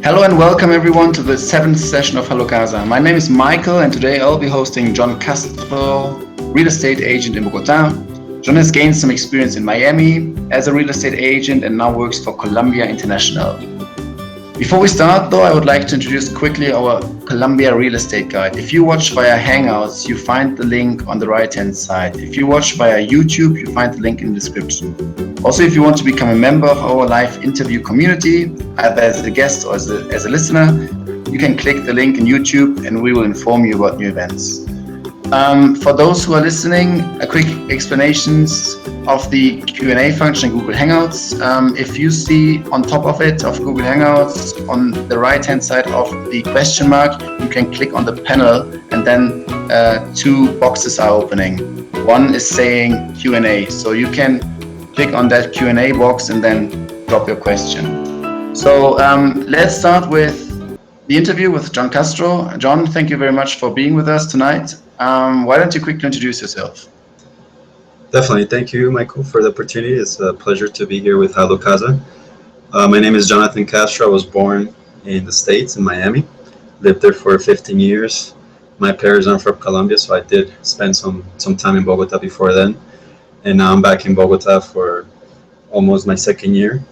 Hello and welcome everyone to the seventh session of HalloCasa. My name is Michael and today I'll be hosting Jon Castro, real estate agent in Bogotá. Jon has gained some experience in Miami as a real estate agent and now works for Colombia International. Before we start though, I would like to introduce quickly our Colombia real estate guide. If you watch via Hangouts, you find the link on the right hand side. If you watch via YouTube, you find the link in the description. Also, if you want to become a member of our live interview community, either as a guest or as a listener, you can click the link in YouTube and we will inform you about new events. For those who are listening, a quick explanations of the Q&A function in Google Hangouts. If you see on top of it, of Google Hangouts, on the right-hand side of the question mark, you can click on the panel and then two boxes are opening. One is saying Q&A, so you can click on that Q&A box and then drop your question. So let's start with the interview with Jon Castro. Jon, thank you very much for being with us tonight. Why don't you quickly introduce yourself? Definitely. Thank you, Michael, for the opportunity. It's a pleasure to be here with HalloCasa. My name is Jon Castro. I was born in the States, in Miami. Lived there for 15 years. My parents are from Colombia, so I did spend some time in Bogota before then. And now I'm back in Bogota for almost my second year.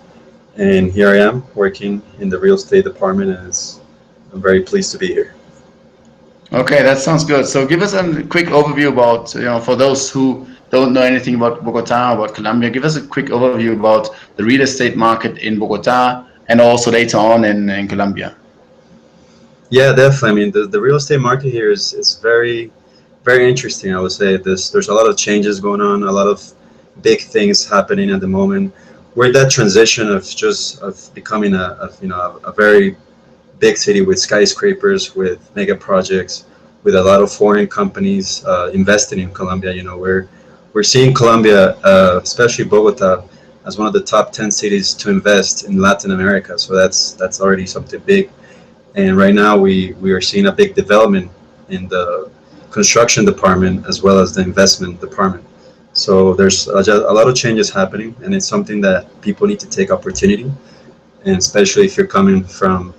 And here I am working in the real estate department, and I'm very pleased to be here. Okay, that sounds good. So give us a quick overview about, for those who don't know anything about Bogota, about Colombia, give us a quick overview about the real estate market in Bogota and also later on in Colombia. Yeah, definitely. I mean, the real estate market here is very, very interesting. I would say there's a lot of changes going on, a lot of big things happening at the moment. We're at that transition of becoming a very big city with skyscrapers, with mega projects, with a lot of foreign companies investing in Colombia. We're seeing Colombia, especially Bogota, as one of the top 10 cities to invest in Latin America. So that's already something big. And right now we are seeing a big development in the construction department as well as the investment department. So there's a lot of changes happening, and it's something that people need to take opportunity. And especially if you're coming from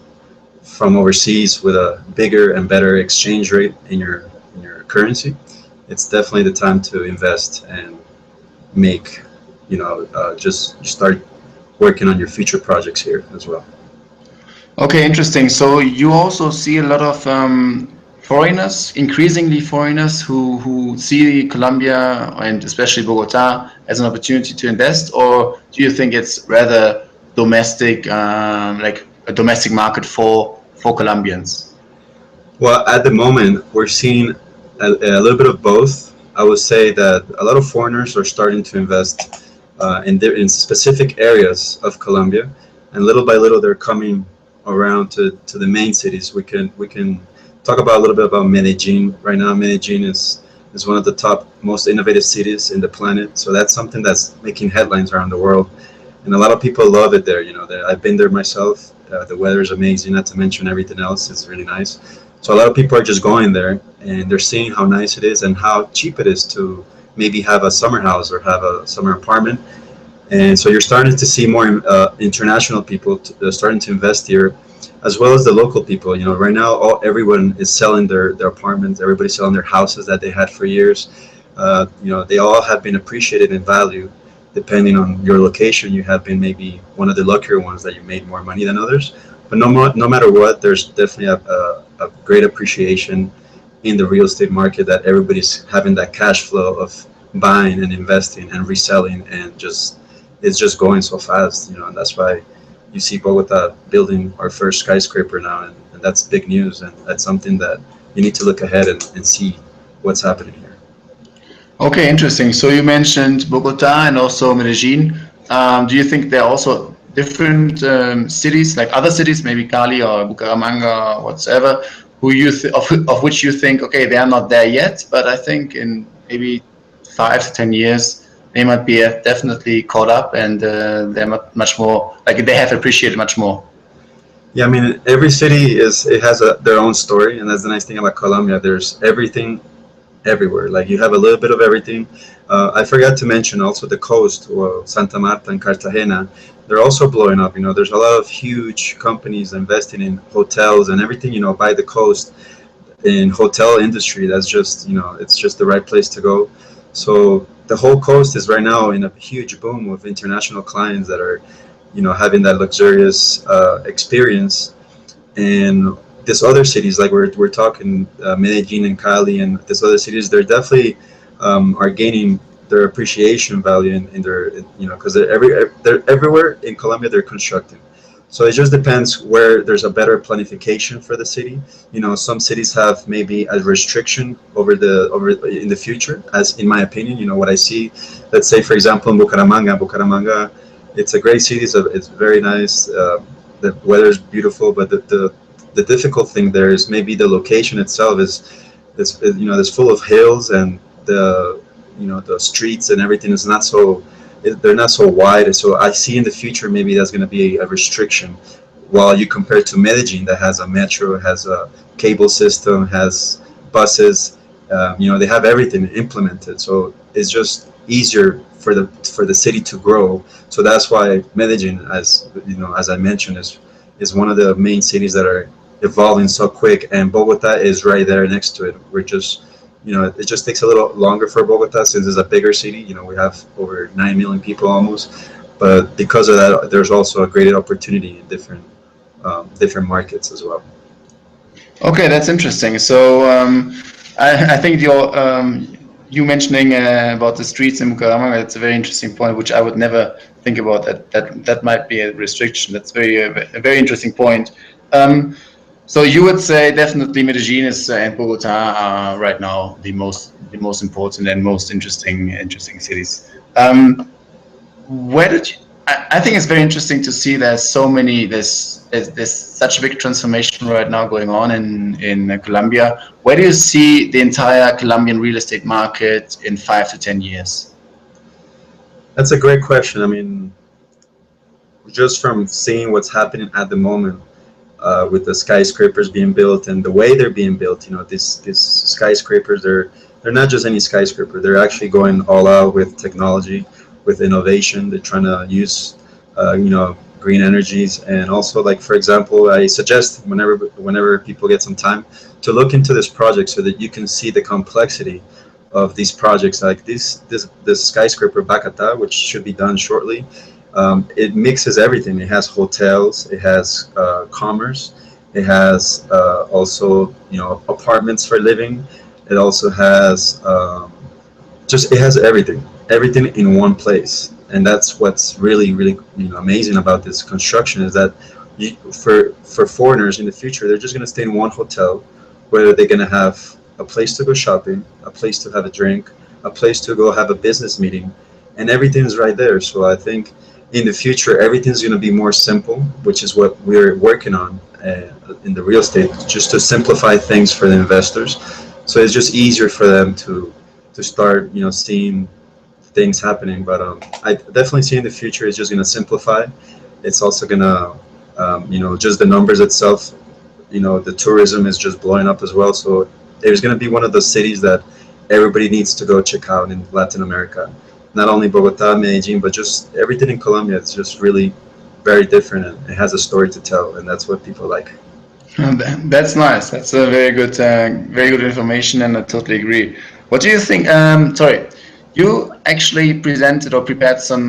overseas with a bigger and better exchange rate in your currency, it's definitely the time to invest and make, just start working on your future projects here as well. Okay, interesting. So you also see a lot of foreigners, increasingly foreigners who see Colombia and especially Bogota as an opportunity to invest, or do you think it's rather domestic, like a domestic market for Colombians? Well, at the moment, we're seeing a little bit of both. I would say that a lot of foreigners are starting to invest in specific areas of Colombia, and little by little, they're coming around to the main cities. We can talk about a little bit about Medellin. Right now, Medellin is one of the top most innovative cities in the planet. So that's something that's making headlines around the world, and a lot of people love it there. I've been there myself. The weather is amazing, not to mention everything else. It's really nice. So a lot of people are just going there and they're seeing how nice it is and how cheap it is to maybe have a summer house or have a summer apartment. And so you're starting to see more international people starting to invest here, as well as the local people. Right now, everyone is selling their apartments. Everybody's selling their houses that they had for years. They all have been appreciated in value. Depending on your location, you have been maybe one of the luckier ones that you made more money than others. But no matter what, there's definitely a great appreciation in the real estate market, that everybody's having that cash flow of buying and investing and reselling, and it's just going so fast, and that's why you see Bogota building our first skyscraper now, and that's big news, and that's something that you need to look ahead and see what's happening here. Okay, interesting. So you mentioned Bogota and also Medellin. Do you think there are also different cities, like other cities, maybe Cali or Bucaramanga or whatsoever, of which you think, okay, they are not there yet, but I think in maybe 5 to 10 years, they might be definitely caught up and they're much more, like they have appreciated much more. Yeah, I mean, every city has their own story, and that's the nice thing about Colombia. There's everything everywhere. Like, you have a little bit of everything. I forgot to mention also the coast, well, Santa Marta and Cartagena. They're also blowing up. There's a lot of huge companies investing in hotels and everything. By the coast in hotel industry. That's just it's just the right place to go. So the whole coast is right now in a huge boom with international clients that are having that luxurious experience. And these other cities, like we're talking Medellin and Cali and these other cities, they're definitely are gaining their appreciation value in their because they're everywhere in Colombia. They're constructing. So it just depends where there's a better planification for the city. Some cities have maybe a restriction over in the future, as in my opinion. What I see, let's say for example in Bucaramanga, it's a great city. It's very nice. The weather is beautiful, but the difficult thing there is maybe the location itself is it's full of hills, and the streets and everything is not so they're not so wide. So I see in the future maybe that's going to be a restriction. While you compare to Medellin, that has a metro, has a cable system, has buses, they have everything implemented. So it's just easier for the city to grow. So that's why Medellin, as I mentioned, is one of the main cities that are evolving so quick, and Bogota is right there next to it. We're just it just takes a little longer for Bogota since it's a bigger city. We have over 9 million people almost, but because of that, there's also a great opportunity in different markets as well. Okay, that's interesting. So I think you mentioning about the streets in Bucaramanga, it's a very interesting point, which I would never think about. That might be a restriction. That's a very interesting point. So you would say definitely Medellin and Bogota are right now the most important and most interesting cities. Where did you, I think it's very interesting to see there's such a big transformation right now going on in Colombia. Where do you see the entire Colombian real estate market in 5 to 10 years? That's a great question. I mean, just from seeing what's happening at the moment, with the skyscrapers being built and the way they're being built. These skyscrapers, they're not just any skyscraper. They're actually going all out with technology, with innovation. They're trying to use green energies, and also, like, for example, I suggest whenever people get some time to look into this project so that you can see the complexity of these projects. Like this skyscraper Bacata, which should be done shortly. It mixes everything. It has hotels, it has commerce, it has also apartments for living. It also has it has everything in one place. And that's what's really amazing about this construction, is that for foreigners in the future, they're just going to stay in one hotel, where they're going to have a place to go shopping, a place to have a drink, a place to go have a business meeting, and everything's right there. So I think in the future, everything's going to be more simple, which is what we're working on in the real estate, just to simplify things for the investors. So it's just easier for them to start, seeing things happening. But I definitely see in the future it's just going to simplify. It's also going to, just the numbers itself, the tourism is just blowing up as well. So there's going to be one of those cities that everybody needs to go check out in Latin America. Not only Bogota, Medellin, but just everything in Colombia. It's just really very different, and it has a story to tell, and that's what people like. That's nice. That's a very good information, and I totally agree. What do you think? Sorry, you actually presented or prepared some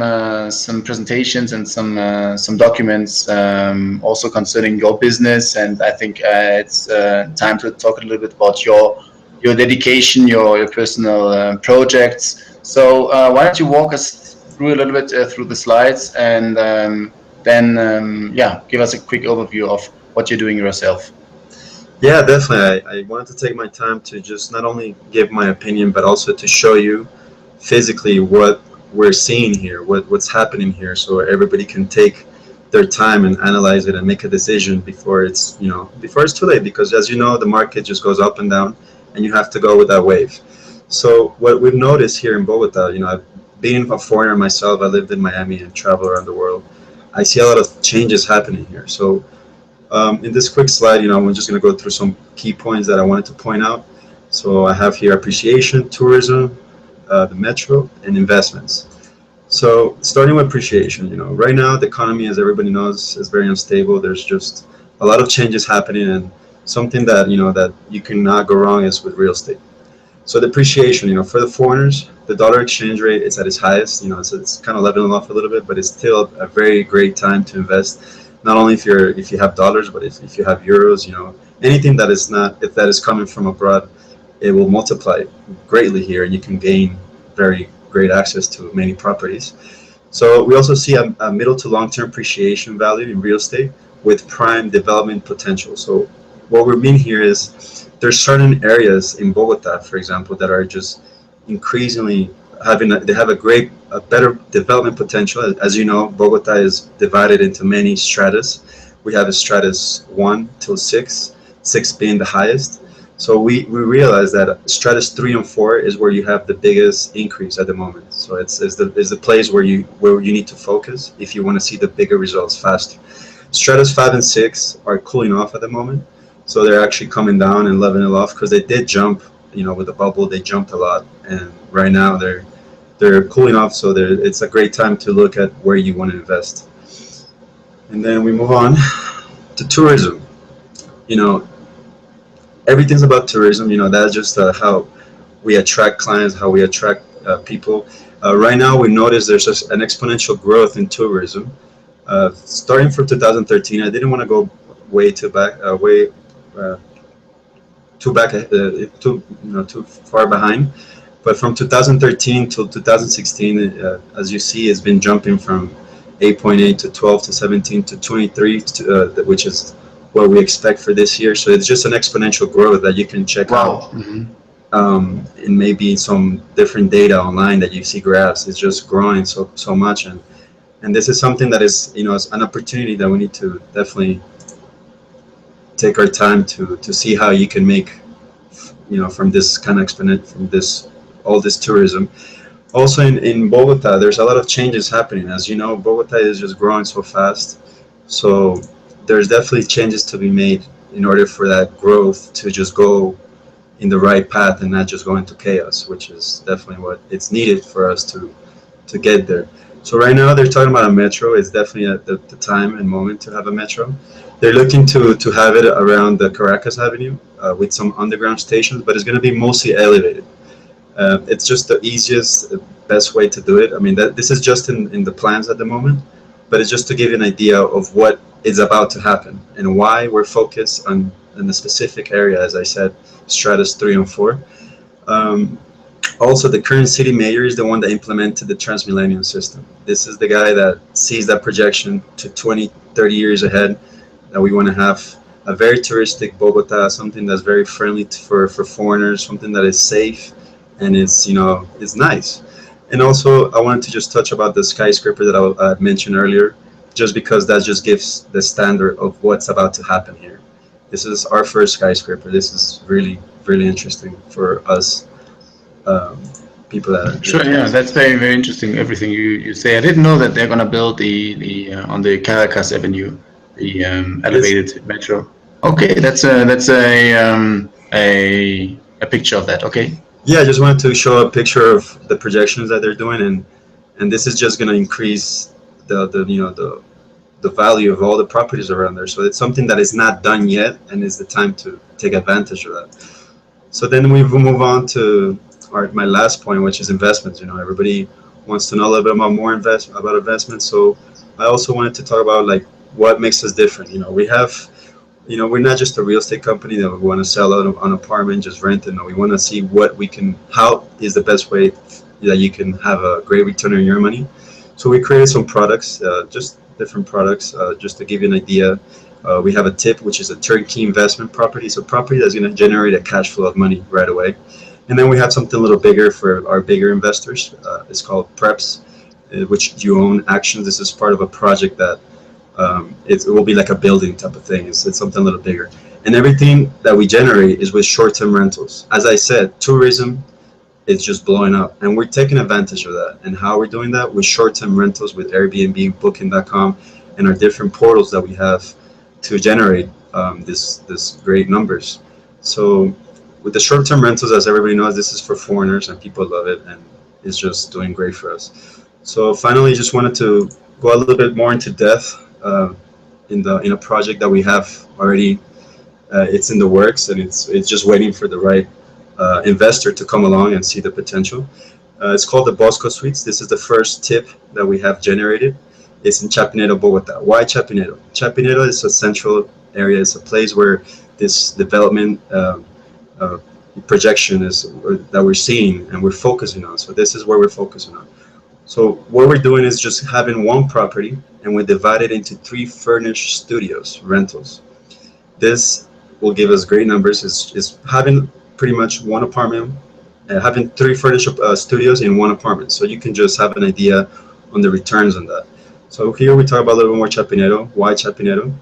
presentations and some documents also concerning your business, and I think it's time to talk a little bit about your dedication, your personal projects. So why don't you walk us through a little bit through the slides, and then give us a quick overview of what you're doing yourself. Yeah, definitely. I wanted to take my time to just not only give my opinion, but also to show you physically what we're seeing here, what's happening here, so everybody can take their time and analyze it and make a decision before it's too late. Because as you know, the market just goes up and down, and you have to go with that wave. So what we've noticed here in Bogota, being a foreigner myself, I lived in Miami and traveled around the world. I see a lot of changes happening here. So in this quick slide, I'm just going to go through some key points that I wanted to point out. So I have here appreciation, tourism, the metro, and investments. So starting with appreciation, right now the economy, as everybody knows, is very unstable. There's just a lot of changes happening, and something that that you cannot go wrong is with real estate. So depreciation, for the foreigners, the dollar exchange rate is at its highest. It's kind of leveling off a little bit, but it's still a very great time to invest. Not only if you have dollars, but if you have euros, anything that is not if that is coming from abroad, it will multiply greatly here, and you can gain very great access to many properties. So we also see a middle to long-term appreciation value in real estate with prime development potential. So what we're meaning here is there's certain areas in Bogota, for example, that are just increasingly they have a better development potential. As you know, Bogota is divided into many stratas. We have a stratus 1 till 6, 6 being the highest. So we realize that stratus 3 and 4 is where you have the biggest increase at the moment. So it's the place where you need to focus if you want to see the bigger results faster. Stratus 5 and 6 are cooling off at the moment. So they're actually coming down and leveling off because they did jump, with the bubble, they jumped a lot. And right now they're cooling off. So it's a great time to look at where you want to invest. And then we move on to tourism. Everything's about tourism. That's just how we attract clients, how we attract people. Right now, we notice there's just an exponential growth in tourism. Starting from 2013, I didn't want to go way too back, too far behind. But from 2013 till 2016, as you see, it's been jumping from 8.8 to 12 to 17 to 23, which is what we expect for this year. So it's just an exponential growth that you can check out. And maybe some different data online that you see graphs. It's just growing so much, and this is something that is is an opportunity that we need to definitely take our time to see how you can make from this kind of from all this tourism. Also in Bogota, there's a lot of changes happening. As you know, Bogota is just growing so fast. So there's definitely changes to be made in order for that growth to just go in the right path and not just go into chaos, which is definitely what it's needed for us to get there. So right now they're talking about a metro. It's definitely at the time and moment to have a metro. They're looking to have it around the Caracas Avenue with some underground stations, but it's going to be mostly elevated. It's just the easiest, best way to do it. I mean, this is just in the plans at the moment, but it's just to give you an idea of what is about to happen and why we're focused on in the specific area, as I said, stratus 3 and 4. Also, the current city mayor is the one that implemented the Transmillennium system. This is the guy that sees that projection to 20, 30 years ahead, that we want to have a very touristic Bogota, something that's very friendly for foreigners, something that is safe and is nice. And also, I wanted to just touch about the skyscraper that I mentioned earlier, just because that just gives the standard of what's about to happen here. This is our first skyscraper. This is really, really interesting for us people that. Sure, yeah, that's very, very interesting. Everything you say. I didn't know that they're gonna build the on the Caracas Avenue, the elevated metro. Okay, that's a picture of that. Okay. Yeah, I just wanted to show a picture of the projections that they're doing, and this is just going to increase the value of all the properties around there. So it's something that is not done yet, and it's the time to take advantage of that. So then we move on to my last point, which is investments. Everybody wants to know a little bit more about investments. So I also wanted to talk about like what makes us different. We have. We're not just a real estate company that we want to sell an apartment, just rent it. No, we want to see how is the best way that you can have a great return on your money. So we created some products, just different products, just to give you an idea. We have a tip, which is a turnkey investment property. It's a property that's going to generate a cash flow of money right away. And then we have something a little bigger for our bigger investors. It's called Preps, which you own actions. This is part of a project that it will be like a building type of thing. It's something a little bigger. And everything that we generate is with short-term rentals. As I said, tourism is just blowing up, and we're taking advantage of that. And how we're doing that? With short-term rentals with Airbnb, Booking.com, and our different portals that we have to generate this great numbers. So with the short-term rentals, as everybody knows, this is for foreigners, and people love it. And is just doing great for us. So finally, just wanted to go a little bit more into depth in a project that we have already. It's in the works, and it's just waiting for the right investor to come along and see the potential. It's called the Bosco Suites. This is the first tip that we have generated. It's in Chapinero, Bogota. Why Chapinero? Chapinero is a central area. It's a place where this development uh, projection is that we're seeing and we're focusing on. So this is where we're focusing on. So what we're doing is just having one property, and we divide it into 3 furnished studios, rentals. This will give us great numbers. Is having pretty much one apartment, having 3 furnished studios in one apartment. So you can just have an idea on the returns on that. So here we talk about a little bit more Chapinero. Why Chapinero?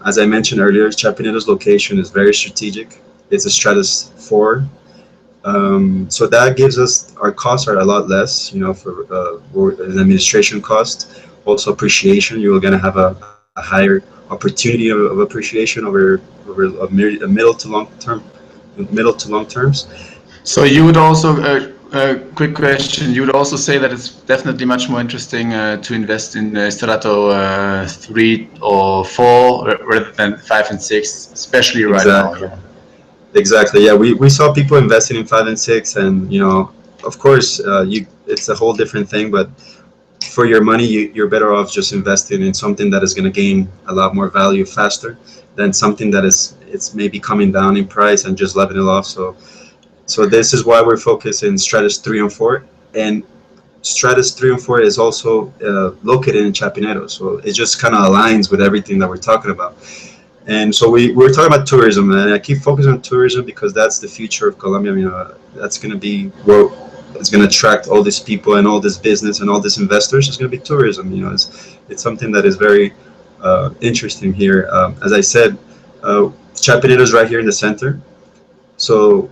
As I mentioned earlier, Chapinero's location is very strategic. It's a Stratus 4. So that gives us, our costs are a lot less, for an administration cost. Also appreciation, you're going to have a higher opportunity of appreciation over a middle to long terms. So you would also, quick question, you would also say that it's definitely much more interesting to invest in Strato 3 or 4 rather than 5 and 6, especially right now. Yeah. Exactly. Yeah, we saw people investing in 5 and 6, and of course, it's a whole different thing. But for your money, you're better off just investing in something that is going to gain a lot more value faster than something that it's maybe coming down in price and just leveling it off. So this is why we're focused in Stratus 3 and 4, and Stratus 3 and 4 is also located in Chapinero. So it just kind of aligns with everything that we're talking about. And so we're talking about tourism, and I keep focusing on tourism because that's the future of Colombia. That's going to be what is going to attract all these people and all this business and all these investors. It's going to be tourism. It's something that is very interesting here. As I said, Chapinero is right here in the center. So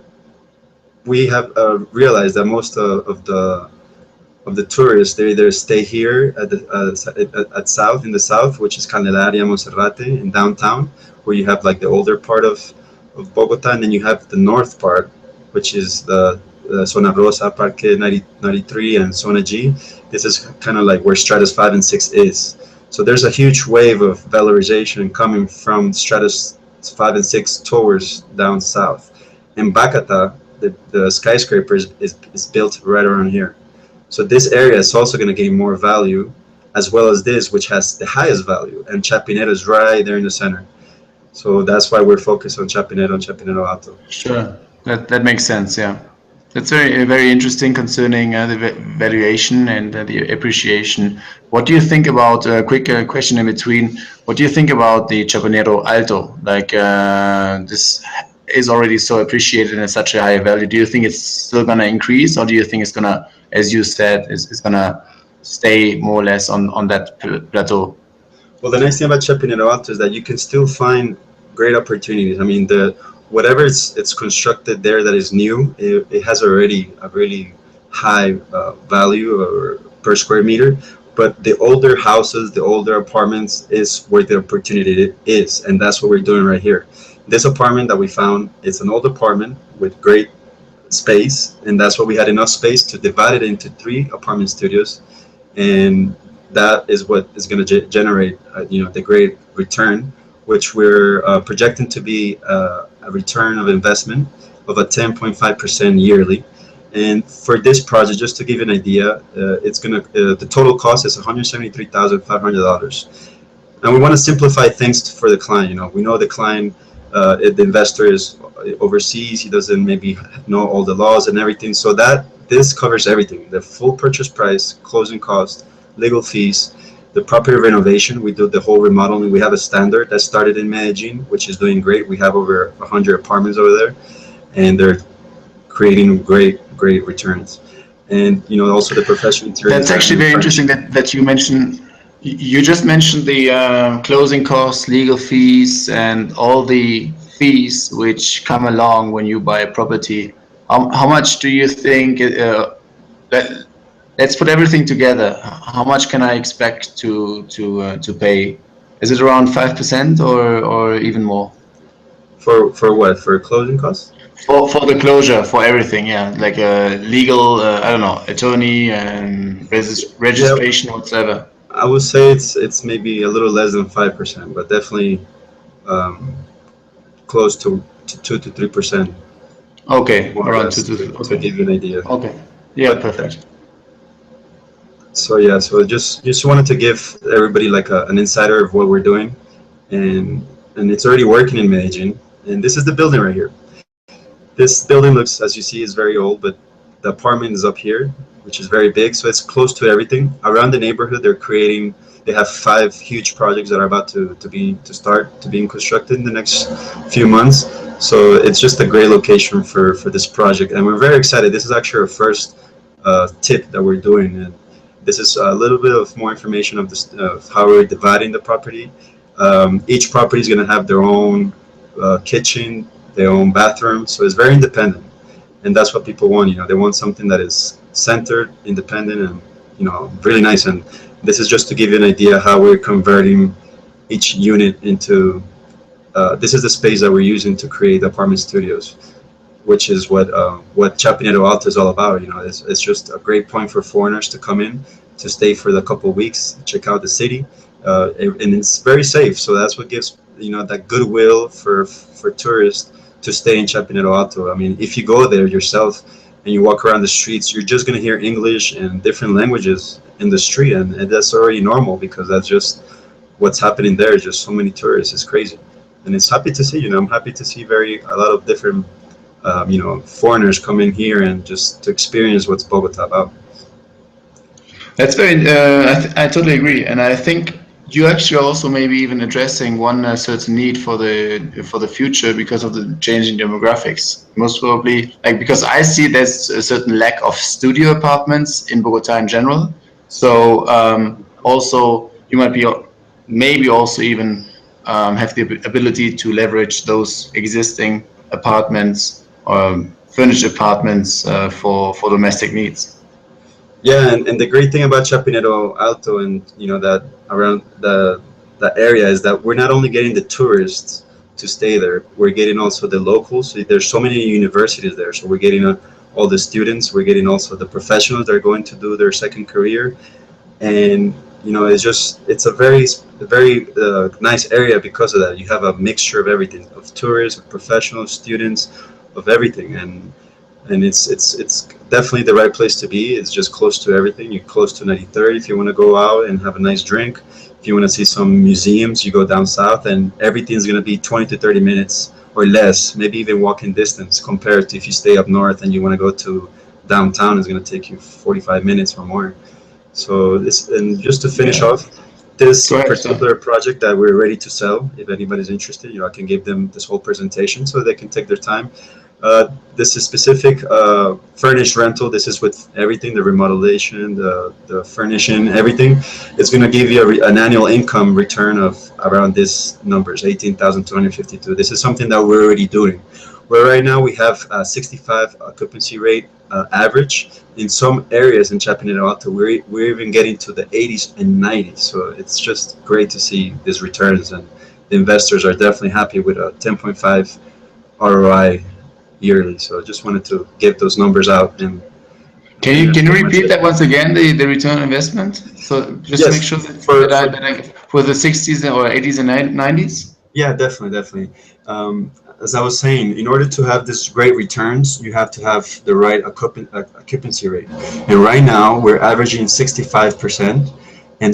we have realized that most of the tourists, they either stay here at south, in the south, which is Candelaria, Monserrate, in downtown, where you have like the older part of Bogota, and then you have the north part, which is the Zona Rosa, Parque 93, and Zona G. This is kind of like where Stratus 5 and 6 is. So there's a huge wave of valorization coming from Stratus 5 and 6 towards down south. In Bogota, the skyscraper is built right around here. So this area is also going to gain more value, as well as this, which has the highest value. And Chapinero is right there in the center. So that's why we're focused on Chapinero and Chapinero Alto. Sure, that makes sense. Yeah, that's very interesting concerning the valuation and the appreciation. What do you think about a quick question in between? What do you think about the Chapinero Alto? Like this is already so appreciated and such a high value. Do you think it's still going to increase, or do you think it's going to, as you said, is going to stay more or less on that plateau? Well, the nice thing about Chapinero Alto is that you can still find great opportunities. I mean, whatever it's constructed there that is new, it has already a really high value or per square meter. But the older houses, the older apartments is where the opportunity is, and that's what we're doing right here. This apartment that we found, it's an old apartment with great space, and that's why we had enough space to divide it into 3 apartment studios, and that is what is going to generate the great return, which we're projecting to be a return of investment of a 10.5% yearly. And for this project, just to give you an idea, it's gonna the total cost is $173,500, and we want to simplify things for the client. We know the client, the investor is overseas, he doesn't maybe know all the laws and everything, so that this covers everything: the full purchase price, closing cost, legal fees, the property renovation. We do the whole remodeling. We have a standard that started in Medellin, which is doing great. We have over 100 apartments over there, and they're creating great returns. And also the professional interior. That's actually very interesting that you mentioned. You just mentioned the closing costs, legal fees, and all the fees which come along when you buy a property. How much do you think? Let's put everything together. How much can I expect to pay? Is it around 5% or even more? For what? For closing costs? For the closure, for everything, yeah, like a legal, I don't know, attorney and Yeah, registration whatsoever. I would say it's maybe a little less than 5%, but definitely um, close to 2 to 3%, Okay, more or around two less, to to okay, give you an idea. okay, yeah, But perfect. so yeah, so just wanted to give everybody like an insider of what we're doing, and it's already working in Medellin. And this is the building right here. This building looks, as you see, is very old, but the apartment is up here, which is very big, so it's close to everything. Around the neighborhood, they have 5 huge projects that are about to start to being constructed in the next few months. So it's just a great location for this project, and we're very excited. This is actually our first tip that we're doing, and this is a little bit of more information of this of how we're dividing the property. Each property is going to have their own kitchen, their own bathroom, so it's very independent, and that's what people want. They want something that is centered, independent, and really nice. And this is just to give you an idea how we're converting each unit into. This is the space that we're using to create apartment studios, which is what Chapinero Alto is all about. It's just a great point for foreigners to come in, to stay for the couple of weeks, check out the city, and it's very safe. So that's what gives that goodwill for tourists to stay in Chapinero Alto. I mean, if you go there yourself and you walk around the streets, you're just gonna hear English and different languages in the street, and that's already normal because that's just what's happening there. Just so many tourists, it's crazy, and it's happy to see. I'm happy to see a lot of different foreigners come in here and just to experience what's Bogota about. That's very. I totally agree, and I think you actually also maybe even addressing one certain need for the future because of the changing demographics. Most probably, like because I see there's a certain lack of studio apartments in Bogota in general. So also you might be maybe also even have the ability to leverage those existing apartments or furnished apartments for domestic needs. Yeah, and the great thing about Chapinero Alto and that around the area is that we're not only getting the tourists to stay there, we're getting also the locals. So there's so many universities there, so we're getting all the students, we're getting also the professionals that are going to do their second career, and it's a very nice area because of that. You have a mixture of everything, of tourists, of professionals, students, of everything, and it's definitely the right place to be. It's just close to everything. You're close to 93rd if you want to go out and have a nice drink. If you want to see some museums, you go down south, and everything's going to be 20 to 30 minutes or less, maybe even walking distance, compared to if you stay up north and you want to go to downtown, it's going to take you 45 minutes or more. So this, and just to finish Yeah. off, this Go ahead, sir. particular project that we're ready to sell, if anybody's interested, I can give them this whole presentation so they can take their time. This is specific furnished rental. This is with everything, the remodelation, the furnishing, everything. It's going to give you an annual income return of around this numbers, 18,252. This is something that we're already doing. Where right now we have a 65 occupancy rate average. In some areas in Chapinero Alto, we're even getting to the 80s and 90s. So it's just great to see these returns, and the investors are definitely happy with a 10.5 ROI yearly. So I just wanted to get those numbers out, and Can that's you pretty much repeat it. that once again, the return on investment? So just to make Yes, sure that, for that I for the 60s or 80s and 90s? yeah, definitely. As I was saying, in order to have this great returns, you have to have the right occupancy rate. And right now, we're averaging 65%. And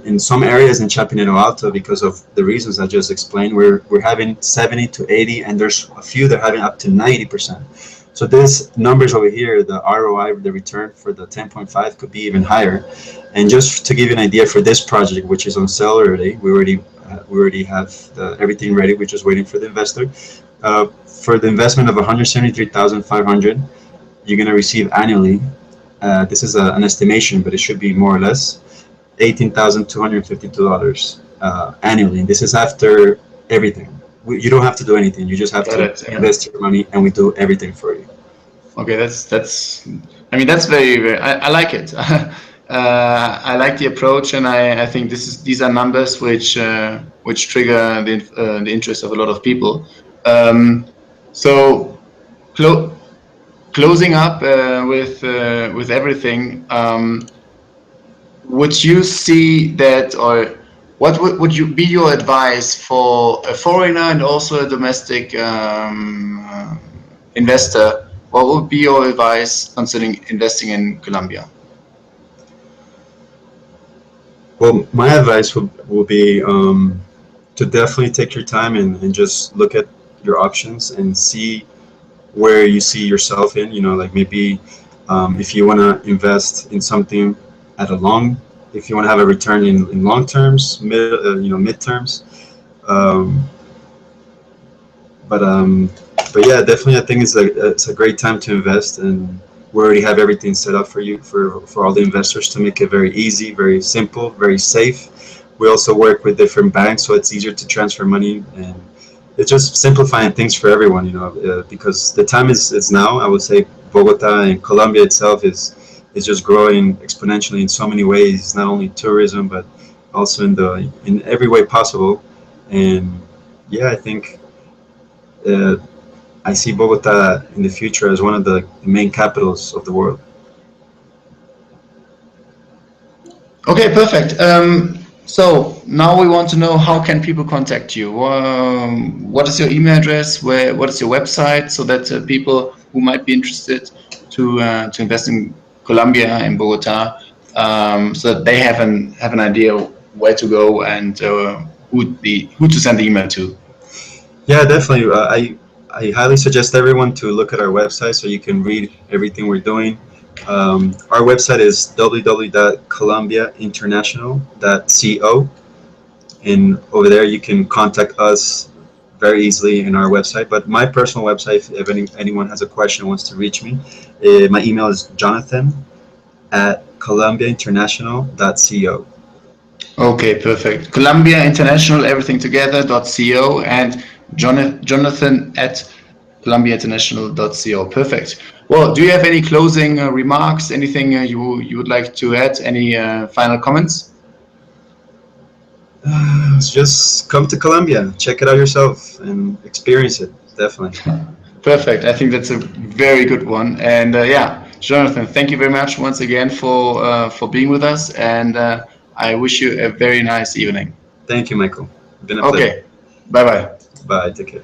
in some areas in Chapinero Alto, because of the reasons I just explained, we're having 70 to 80, and there's a few that are having up to 90%. So these numbers over here, the ROI, the return for the 10.5 could be even higher. And just to give you an idea for this project, which is on sale already, we already have everything ready. We're just waiting for the investor. For the investment of 173,500, you're gonna receive annually. This is an estimation, but it should be more or less $18,252 annually. And this is after everything. You don't have to do anything. You just have Got to it. Yeah. invest your money, and we do everything for you. Okay, that's. I mean, that's very. I like it. I like the approach, and I think these are numbers which trigger the interest of a lot of people. Um, So, closing up with everything, would you see that, or what would you be your advice for a foreigner and also a domestic investor? What would be your advice concerning investing in Colombia? Well, my advice would be to definitely take your time and just look at your options and see where you see yourself in. You know, like maybe if you want to invest in something at a long, if you want to have a return in long terms, mid terms. Um, but um, but yeah, definitely, I think it's a great time to invest, and we already have everything set up for you for all the investors to make it very easy, very simple, very safe. We also work with different banks, so it's easier to transfer money, and it's just simplifying things for everyone. You know, because the time is now. I would say Bogota and Colombia itself is just growing exponentially in so many ways. Not only tourism, but also in every way possible. And yeah, I think uh, I see Bogota in the future as one of the main capitals of the world. Okay, perfect. So now we want to know, how can people contact you? What is your email address? What is your website, so that people who might be interested to invest in Colombia and Bogota, so that they have an idea where to go and who to send the email to. Yeah, definitely. I highly suggest everyone to look at our website so you can read everything we're doing. Our website is www.colombiainternational.co, and over there you can contact us very easily in our website. But my personal website, if anyone has a question and wants to reach me, my email is jonathan@colombiainternational.co. Okay, perfect. Colombia International, everything together, .co, and Jonathan at ColombiaInternational.co. Perfect. Well, do you have any closing remarks? Anything you would like to add? Any final comments? Just come to Colombia, check it out yourself, and experience it. Definitely. Perfect. I think that's a very good one. And yeah, Jonathan, thank you very much once again for being with us. And I wish you a very nice evening. Thank you, Michael. Been a pleasure. Okay. Bye bye. Bye. Take care.